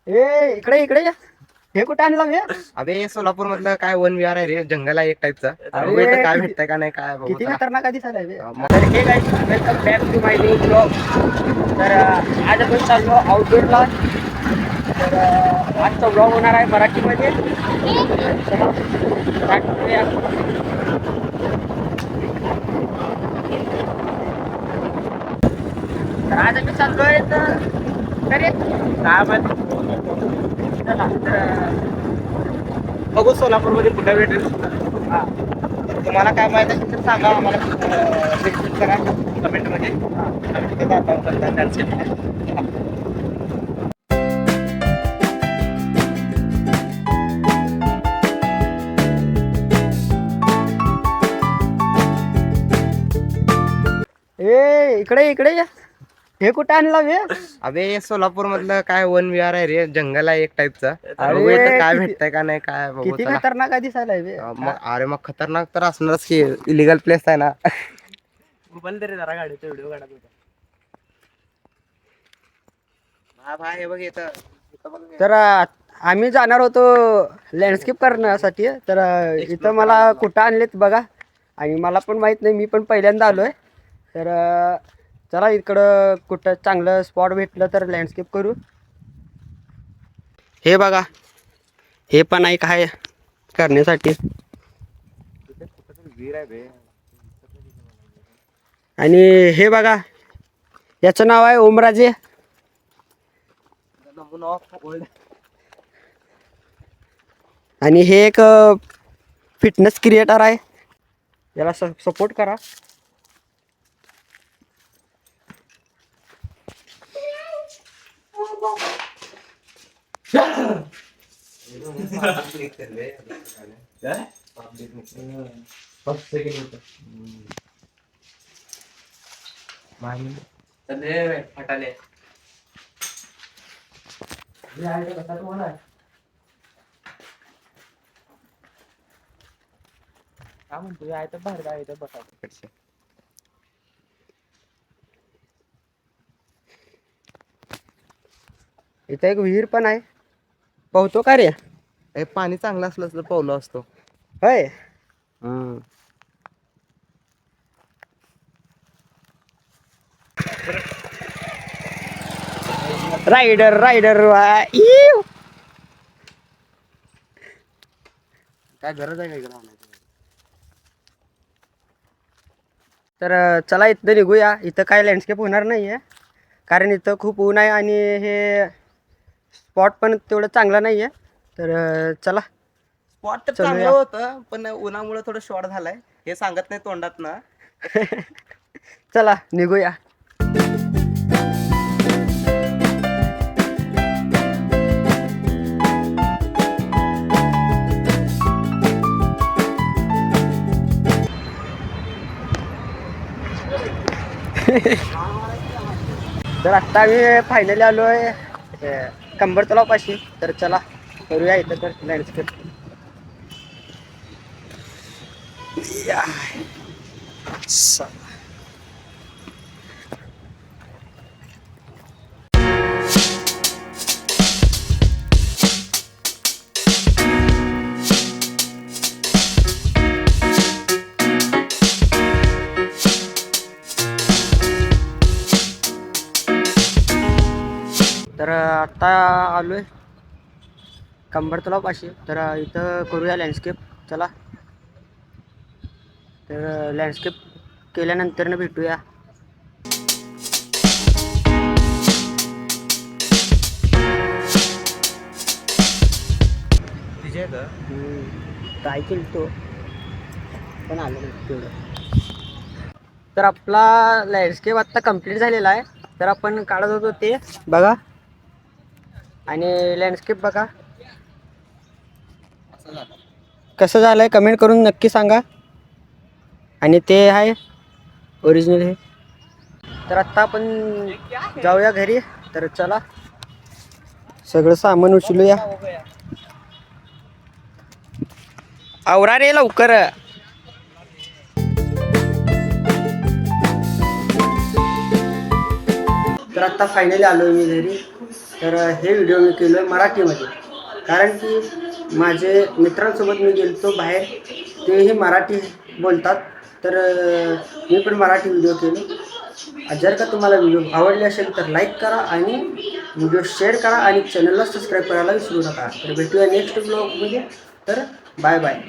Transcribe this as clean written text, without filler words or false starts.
ए इकडे इकडे ये. हे कुठे आणला मी? अबे सोलापूर मधलं काय वन विहार आहे रे, जंगल आहे एक टाइपचा. अरे, बघू इथं काय किती- भेटतंय का नाही काय बघू किती चला. खतरनाक दिसायला बे. तर हे guys welcome back to my new blog. तर आज आपण चाललो आउटडोरला. तर आजचा ब्लॉग होणार आहे मराठीमध्ये. चला, start करूया. तर आज आम्ही चाललोय तर अरे काय माहिती. चला तर बघू सोलापूर मध्ये कुठे भेटेल. हा. तुम्हाला काय माहित असेल तर सांगा आम्हाला, विजिट करा कमेंट मध्ये. आम्ही तिथे जातो करता त्यांचे. ए इकडे इकडे ये. हे कुठे आणला बे? अबे सोलापूर मधलं काय वन विहार आहे रे, जंगल आहे एक टाइपचा. अरे, बघू इथं काय किती- भेटतंय का नाही काय बघू किती चला. खतरनाक दिसायला बे. मग अरे मग खतरनाक तर असणारच की, इलिगल प्लेस आहे ना. बंद रे जरा गाडीचा व्हिडिओ काढत होता. हा भाई हे बघ इथं इथं बघ. तर आम्ही जाणार होतो लँडस्केप करण्यासाठी. तर इथं मला कुठं आणलेत बघा, आणि मला पण माहित नाही, मी पण पहिल्यांदा आलोय. तर चला इकडं कुठं चांगलं स्पॉट भेटलं तर लँडस्केप करू. हे बघा, हे पण एक आहे करण्यासाठी. विहीर आहे बे. आणि हे बघा, याचं नाव आहे ओमराजे. आणि हे एक फिटनेस क्रिएटर आहे, याला सपोर्ट करा. फटाले काय म्हणतो आहे तर बाहेर काय बसा. इथं एक विहीर पण आहे, पोहतो का रे? हे पाणी चांगलं असलं तर पावलं असतो. होय. रायडर रायडर काय गरज आहे का इकडं आणायची? तर चला इथं निघूया. इथं काय लँडस्केप होणार नाही आहे, कारण इथं खूप ऊन आहे आणि हे स्पॉट पण तेवढं चांगलं नाही आहे. तर चला. स्पॉट तर चलूया. चांगलं होतं, पण उन्हामुळे थोडं शॉर्ट झालाय. हे सांगत नाही तोंडात ना. चला निघूया. तर आत्ता आम्ही फायनली आलो आहे कंबर तलावापाशी. तर चला करूया इथं तर लँडस्केप. तर आत्ता आलोय कंबर तलावापाशी. तर इथं करूया लँडस्केप. चला. तर लँडस्केप केल्यानंतर भेटूया. ट्राय केली तो, पण आलं नाही तेवढं. तर आपला लँडस्केप आत्ता कंप्लीट झालेला आहे. तर आपण काढत होतो ते बघा, आणि लँडस्केप बघा कसं झालंय, कमेंट करून नक्की सांगा. आणि ते आहे ओरिजिनल हे. तर आत्ता आपण जाऊया घरी. तर चला सगळं सामान उचलूया. आवरा रे लवकर. तर आता फायनली आलो मी घरी. तर हे व्हिडिओ मी केलो आहे मराठीमध्ये, कारण की माझे मित्रांसोबत मी गेलो बाहेर, तेही मराठी बोलतात, तर मी पण मराठी व्हिडिओ केले. जर का तुम्हाला व्हिडिओ आवडले असेल तर लाईक करा आणि व्हिडिओ शेअर करा आणि चॅनलला सबस्क्राईब करायला विसरू नका. तर भेटूया नेक्स्ट ब्लॉगमध्ये. तर बाय बाय.